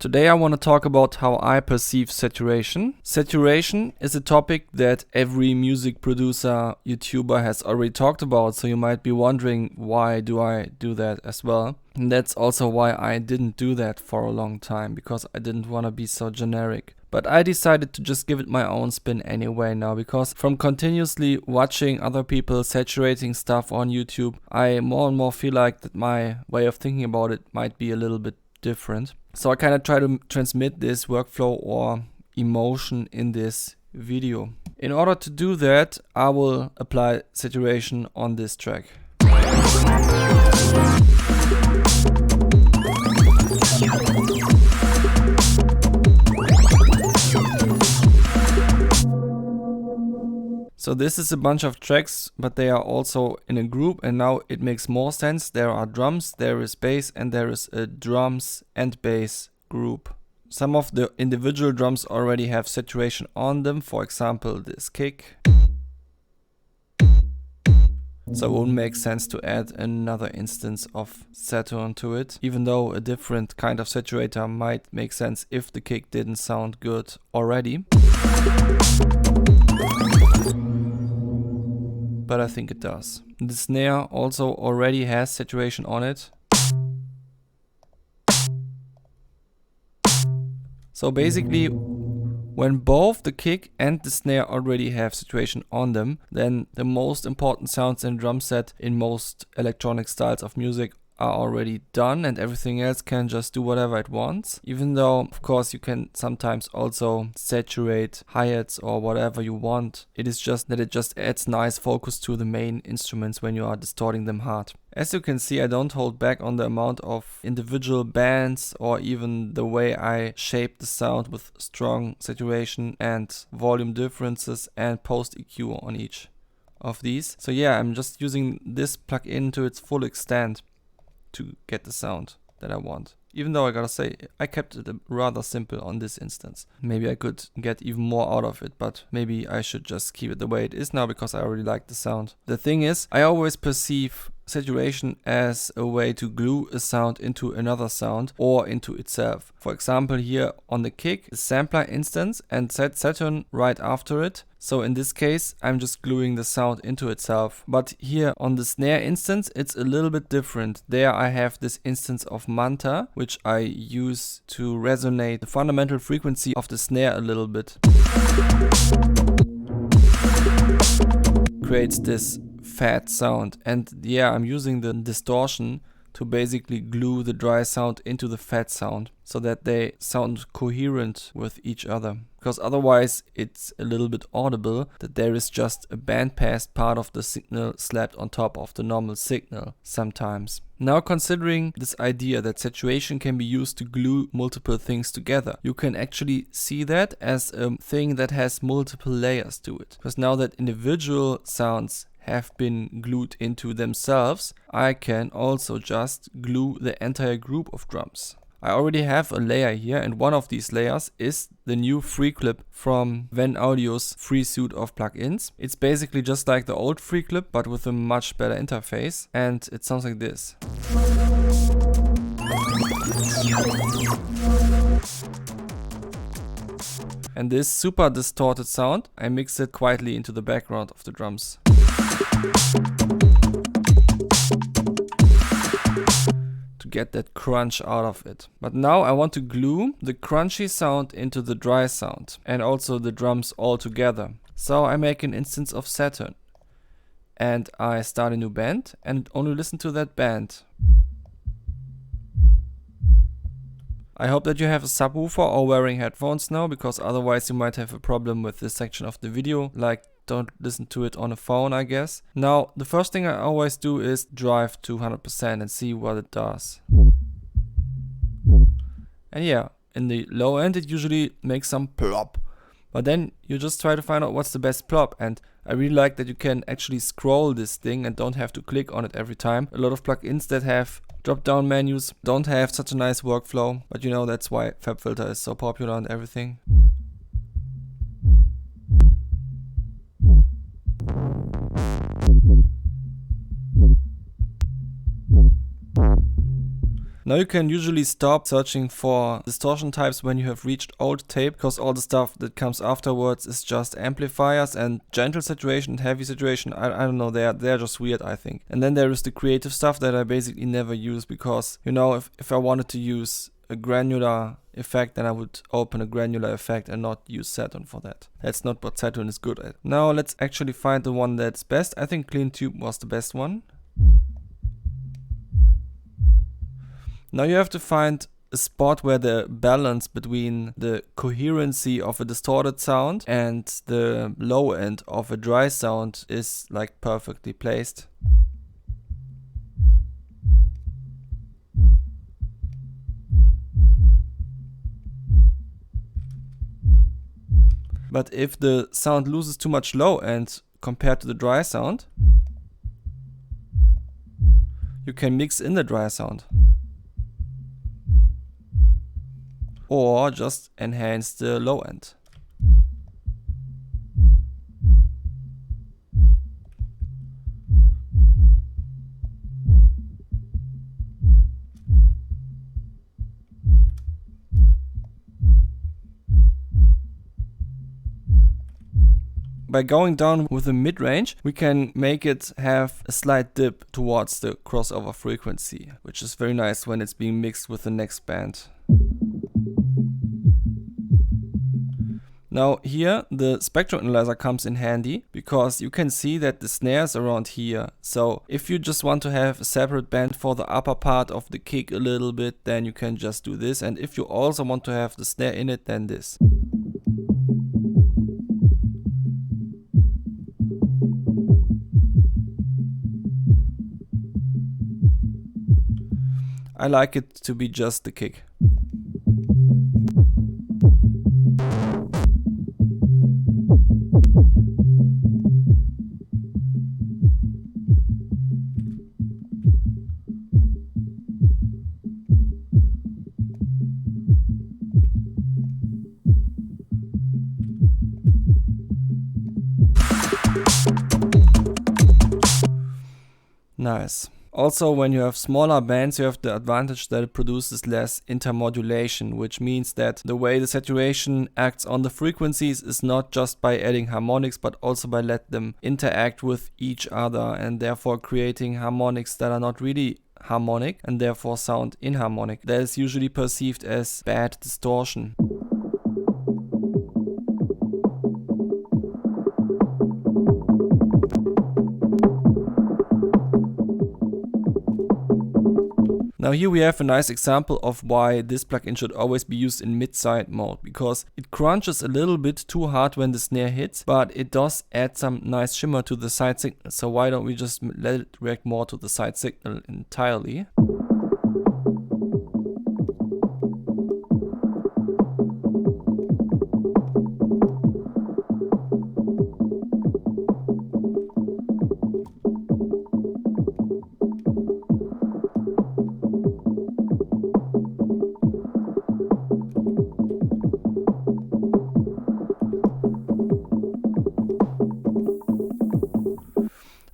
Today I want to talk about how I perceive saturation. Saturation is a topic that every music producer, YouTuber has already talked about, so you might be wondering, why do I do that as well? And that's also why I didn't do that for a long time, because I didn't want to be so generic. But I decided to just give it my own spin anyway now, because from continuously watching other people saturating stuff on YouTube, I more and more feel like that my way of thinking about it might be a little bit different. So I kind of try to transmit this workflow or emotion in this video. In order to do that, I will apply saturation on this track. So this is a bunch of tracks, but they are also in a group, and now it makes more sense. There are drums, there is bass, and there is a drums and bass group. Some of the individual drums already have saturation on them, for example this kick. So it wouldn't make sense to add another instance of Saturn to it, even though a different kind of saturator might make sense if the kick didn't sound good already. But I think it does. The snare also already has saturation on it. So basically, when both the kick and the snare already have saturation on them, then the most important sounds in a drum set in most electronic styles of music are already done, and everything else can just do whatever it wants. Even though, of course, you can sometimes also saturate hi-hats or whatever you want. It is just that it just adds nice focus to the main instruments when you are distorting them hard. As you can see, I don't hold back on the amount of individual bands or even the way I shape the sound with strong saturation and volume differences and post EQ on each of these. So yeah, I'm just using this plugin to its full extent to get the sound that I want. Even though I gotta say, I kept it rather simple on this instance. Maybe I could get even more out of it, but maybe I should just keep it the way it is now because I already like the sound. The thing is, I always perceive saturation as a way to glue a sound into another sound or into itself. For example, here on the kick, the sampler instance and set Saturn right after it. So in this case, I'm just gluing the sound into itself. But here on the snare instance, it's a little bit different. There I have this instance of Manta, which I use to resonate the fundamental frequency of the snare a little bit. Creates this fat sound, and yeah, I'm using the distortion to basically glue the dry sound into the fat sound so that they sound coherent with each other, because otherwise it's a little bit audible that there is just a bandpass part of the signal slapped on top of the normal signal sometimes. Now, considering this idea that saturation can be used to glue multiple things together, you can actually see that as a thing that has multiple layers to it, because now that individual sounds have been glued into themselves, I can also just glue the entire group of drums. I already have a layer here, and one of these layers is the new free clip from Venn Audio's free suite of plugins. It's basically just like the old free clip, but with a much better interface, and it sounds like this. And this super distorted sound, I mix it quietly into the background of the drums. To get that crunch out of it. But now I want to glue the crunchy sound into the dry sound and also the drums all together. So I make an instance of Saturn and I start a new band and only listen to that band. I hope that you have a subwoofer or wearing headphones now, because otherwise you might have a problem with this section of the video, like don't listen to it on a phone, I guess. Now, the first thing I always do is drive to 100% and see what it does. And yeah, in the low end it usually makes some plop. But then you just try to find out what's the best plop, and I really like that you can actually scroll this thing and don't have to click on it every time. A lot of plugins that have drop-down menus don't have such a nice workflow, but you know, that's why FabFilter is so popular and everything. Now you can usually stop searching for distortion types when you have reached old tape, because all the stuff that comes afterwards is just amplifiers, and gentle saturation and heavy saturation, I don't know, they're just weird, I think. And then there is the creative stuff that I basically never use, because, you know, if I wanted to use a granular effect, then I would open a granular effect and not use Saturn for that. That's not what Saturn is good at. Now let's actually find the one that's best. I think Clean Tube was the best one. Now you have to find a spot where the balance between the coherency of a distorted sound and the low end of a dry sound is like perfectly placed. But if the sound loses too much low end compared to the dry sound, you can mix in the dry sound. Or just enhance the low end. By going down with the mid-range, we can make it have a slight dip towards the crossover frequency, which is very nice when it's being mixed with the next band. Now here the spectrum analyzer comes in handy, because you can see that the snare is around here. So if you just want to have a separate band for the upper part of the kick a little bit, then you can just do this. And if you also want to have the snare in it, then this. I like it to be just the kick. Nice. Also, when you have smaller bands, you have the advantage that it produces less intermodulation, which means that the way the saturation acts on the frequencies is not just by adding harmonics, but also by letting them interact with each other, and therefore creating harmonics that are not really harmonic and therefore sound inharmonic. That is usually perceived as bad distortion. Now here we have a nice example of why this plugin should always be used in mid-side mode, because it crunches a little bit too hard when the snare hits, but it does add some nice shimmer to the side signal. So why don't we just let it react more to the side signal entirely?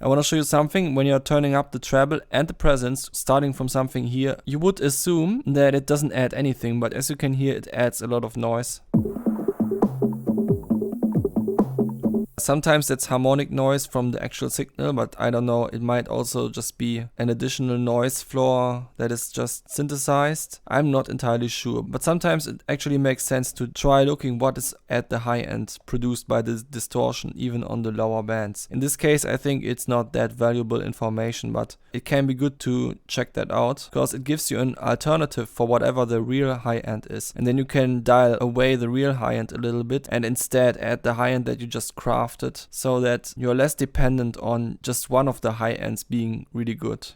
I want to show you something. When you're turning up the treble and the presence, starting from something here, you would assume that it doesn't add anything, but as you can hear, it adds a lot of noise. Sometimes that's harmonic noise from the actual signal, but I don't know, it might also just be an additional noise floor that is just synthesized. I'm not entirely sure, but sometimes it actually makes sense to try looking what is at the high end produced by this distortion, even on the lower bands. In this case, I think it's not that valuable information, but it can be good to check that out, because it gives you an alternative for whatever the real high end is. And then you can dial away the real high end a little bit and instead add the high end that you just crafted, so that you're less dependent on just one of the high ends being really good.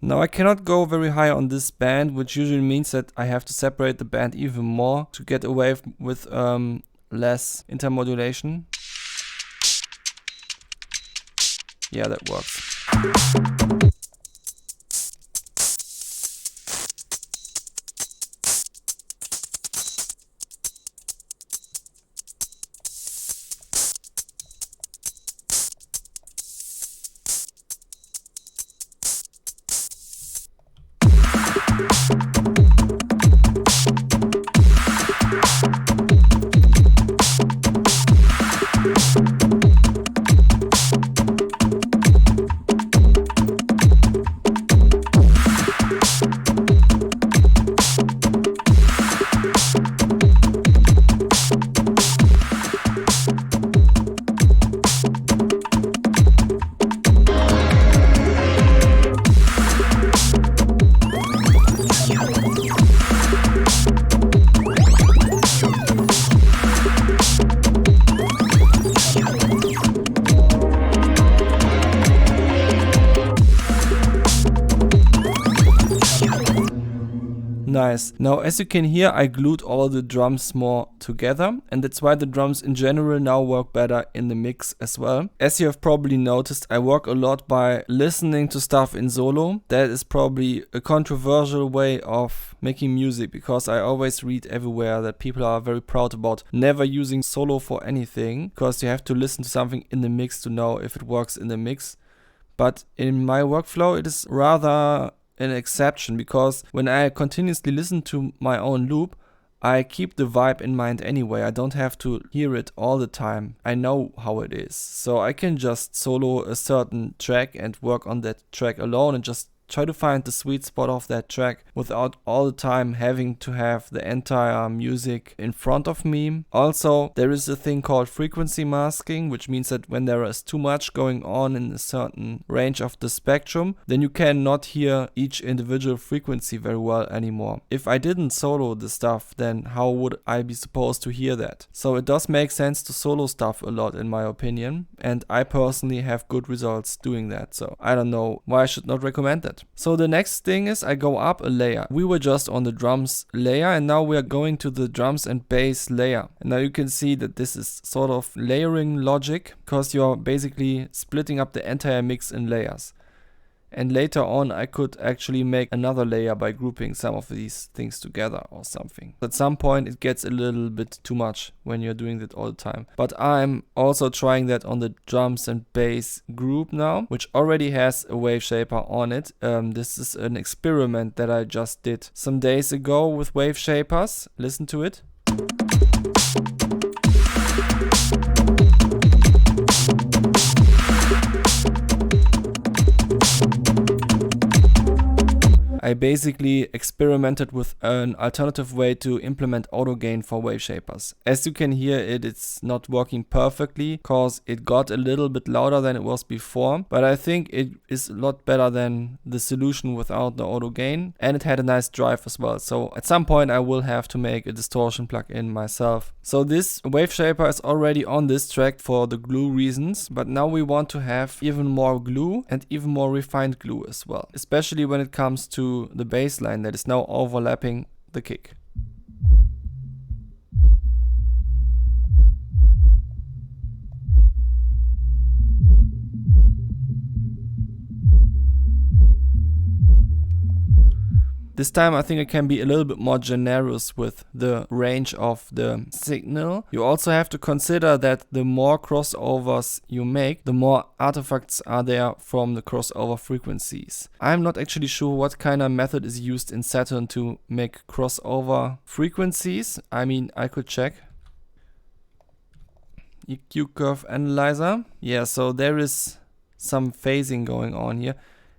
Now I cannot go very high on this band, which usually means that I have to separate the band even more to get away with less intermodulation. Yeah, that works. Nice. Now as you can hear, I glued all the drums more together, and that's why the drums in general now work better in the mix as well. As you have probably noticed, I work a lot by listening to stuff in solo. That is probably a controversial way of making music, because I always read everywhere that people are very proud about never using solo for anything, because you have to listen to something in the mix to know if it works in the mix. But in my workflow, it is rather an exception, because when I continuously listen to my own loop, I keep the vibe in mind anyway. I don't have to hear it all the time. I know how it is. So I can just solo a certain track and work on that track alone and just try to find the sweet spot of that track without all the time having to have the entire music in front of me. Also, there is a thing called frequency masking, which means that when there is too much going on in a certain range of the spectrum, then you cannot hear each individual frequency very well anymore. If I didn't solo the stuff, then how would I be supposed to hear that? So it does make sense to solo stuff a lot, in my opinion, and I personally have good results doing that. So I don't know why I should not recommend that. So the next thing is I go up a layer. We were just on the drums layer, and now we are going to the drums and bass layer. And now you can see that this is sort of layering logic, because you're basically splitting up the entire mix in layers. And later on I could actually make another layer by grouping some of these things together or something. At some point it gets a little bit too much when you're doing that all the time. But I'm also trying that on the drums and bass group now, which already has a Waveshaper on it. This is an experiment that I just did some days ago with Waveshapers. Listen to it. I basically experimented with an alternative way to implement auto gain for Waveshapers. As you can hear, it's not working perfectly because it got a little bit louder than it was before, but I think it is a lot better than the solution without the auto gain, and it had a nice drive as well. So at some point I will have to make a distortion plugin myself. So this Waveshaper is already on this track for the glue reasons, but now we want to have even more glue and even more refined glue as well, especially when it comes to the bass line that is now overlapping the kick. This time I think I can be a little bit more generous with the range of the signal. You also have to consider that the more crossovers you make, the more artifacts are there from the crossover frequencies. I'm not actually sure what kind of method is used in Saturn to make crossover frequencies. I mean, I could check. EQ curve analyzer. Yeah, so there is some phasing going on here.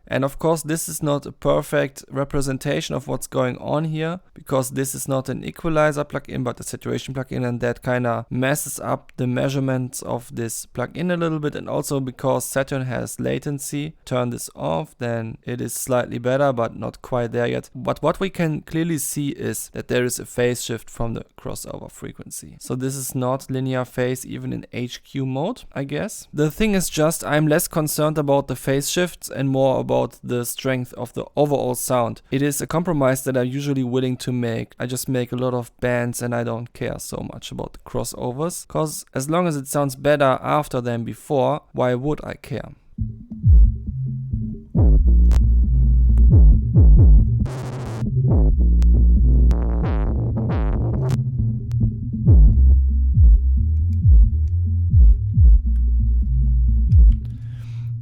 And of course this is not a perfect representation of what's going on here, because this is not an equalizer plugin but a saturation plugin, and that kind of messes up the measurements of this plugin a little bit. And also because Saturn has latency, turn this off, then it is slightly better but not quite there yet. But what we can clearly see is that there is a phase shift from the crossover frequency. So this is not linear phase even in HQ mode, I guess. The thing is just I'm less concerned about the phase shifts and more about about the strength of the overall sound. It is a compromise that I'm usually willing to make. I just make a lot of bands and I don't care so much about the crossovers, cause as long as it sounds better after than before, why would I care?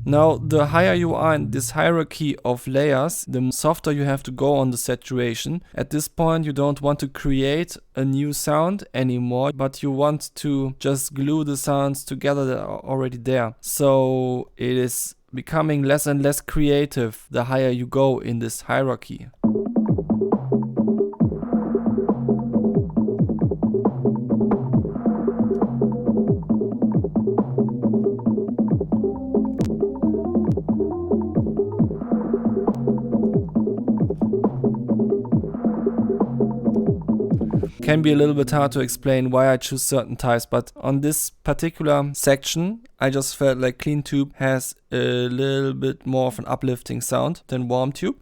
Now, the higher you are in this hierarchy of layers, the softer you have to go on the saturation. At this point, you don't want to create a new sound anymore, but you want to just glue the sounds together that are already there. So it is becoming less and less creative the higher you go in this hierarchy. Can be a little bit hard to explain why I choose certain types, but on this particular section I just felt like clean tube has a little bit more of an uplifting sound than warm tube.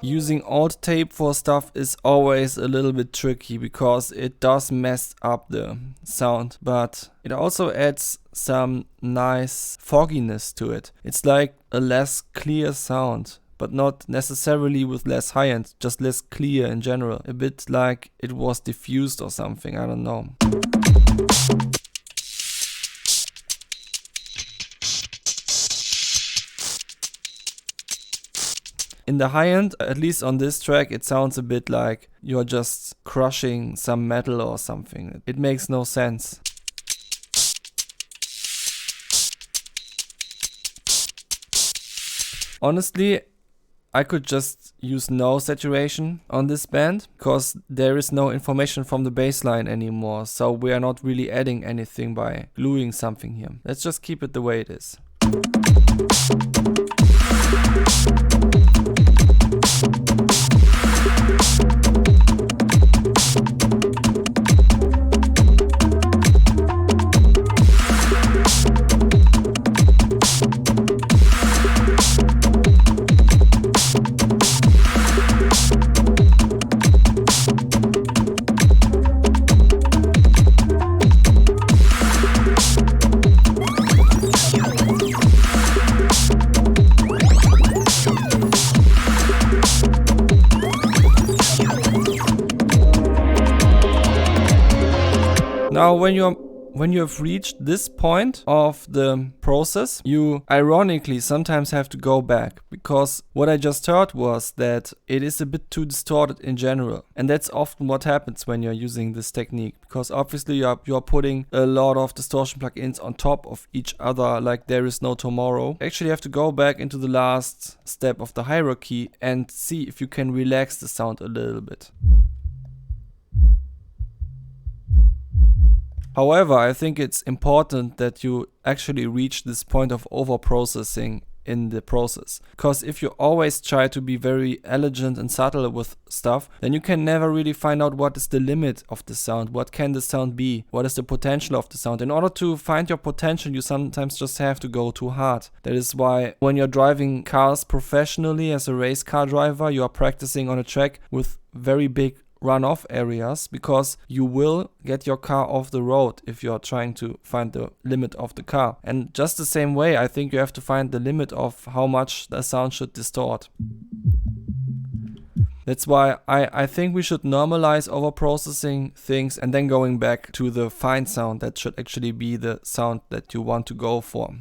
Using alt tape for stuff is always a little bit tricky because it does mess up the sound, but it also adds some nice fogginess to it. It's like a less clear sound, but not necessarily with less high end, just less clear in general. A bit like it was diffused or something, I don't know. In the high end, at least on this track, it sounds a bit like you're just crushing some metal or something. It makes no sense. Honestly, I could just use no saturation on this band because there is no information from the bass line anymore, so we are not really adding anything by gluing something here. Let's just keep it the way it is. Now, when you have reached this point of the process, you ironically sometimes have to go back, because what I just heard was that it is a bit too distorted in general. And that's often what happens when you're using this technique, because obviously you are putting a lot of distortion plugins on top of each other like there is no tomorrow. You actually have to go back into the last step of the hierarchy and see if you can relax the sound a little bit. However, I think it's important that you actually reach this point of overprocessing in the process. Because if you always try to be very elegant and subtle with stuff, then you can never really find out what is the limit of the sound, what can the sound be, what is the potential of the sound. In order to find your potential, you sometimes just have to go too hard. That is why when you're driving cars professionally as a race car driver, you are practicing on a track with very big runoff areas, because you will get your car off the road if you're trying to find the limit of the car. And just the same way, I think you have to find the limit of how much the sound should distort. That's why I think we should normalize overprocessing things and then going back to the fine sound that should actually be the sound that you want to go for.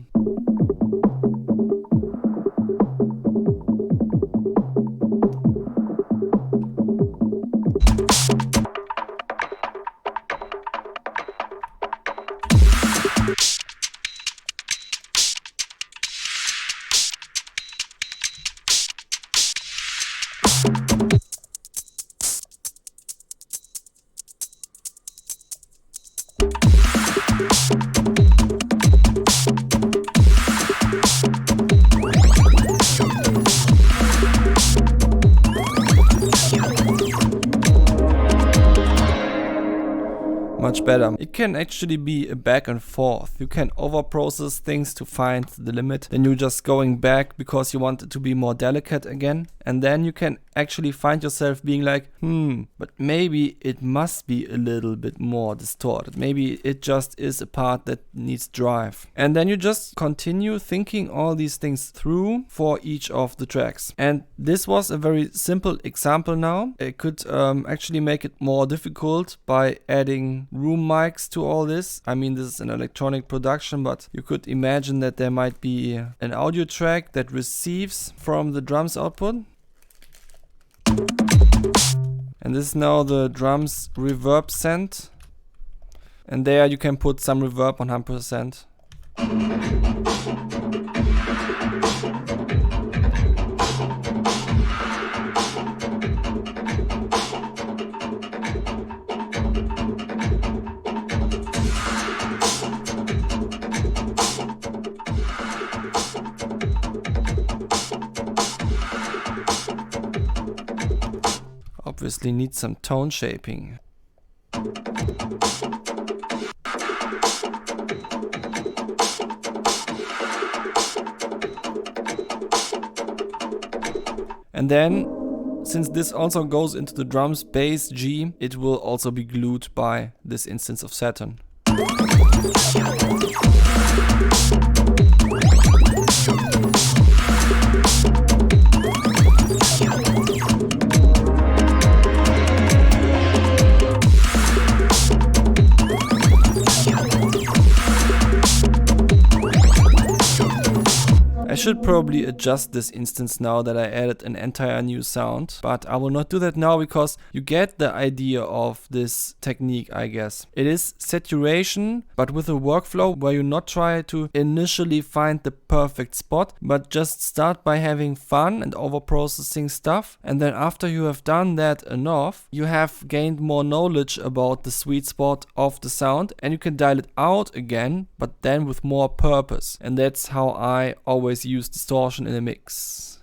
much better. It can actually be a back and forth. You can overprocess things to find the limit, then you're just going back because you want it to be more delicate again, and then you can actually find yourself being like, but maybe it must be a little bit more distorted. Maybe it just is a part that needs drive. And then you just continue thinking all these things through for each of the tracks. And this was a very simple example now. I could actually make it more difficult by adding room mics to all this. I mean, this is an electronic production, but you could imagine that there might be an audio track that receives from the drums output. And this is now the drums reverb send. And there you can put some reverb on 100%. Obviously needs some tone shaping. And then, since this also goes into the drums bass G, it will also be glued by this instance of Saturn. I should probably adjust this instance now that I added an entire new sound, but I will not do that now because you get the idea of this technique, I guess. It is saturation, but with a workflow where you not try to initially find the perfect spot, but just start by having fun and overprocessing stuff. And then after you have done that enough, you have gained more knowledge about the sweet spot of the sound, and you can dial it out again, but then with more purpose. And that's how I always use distortion in a mix.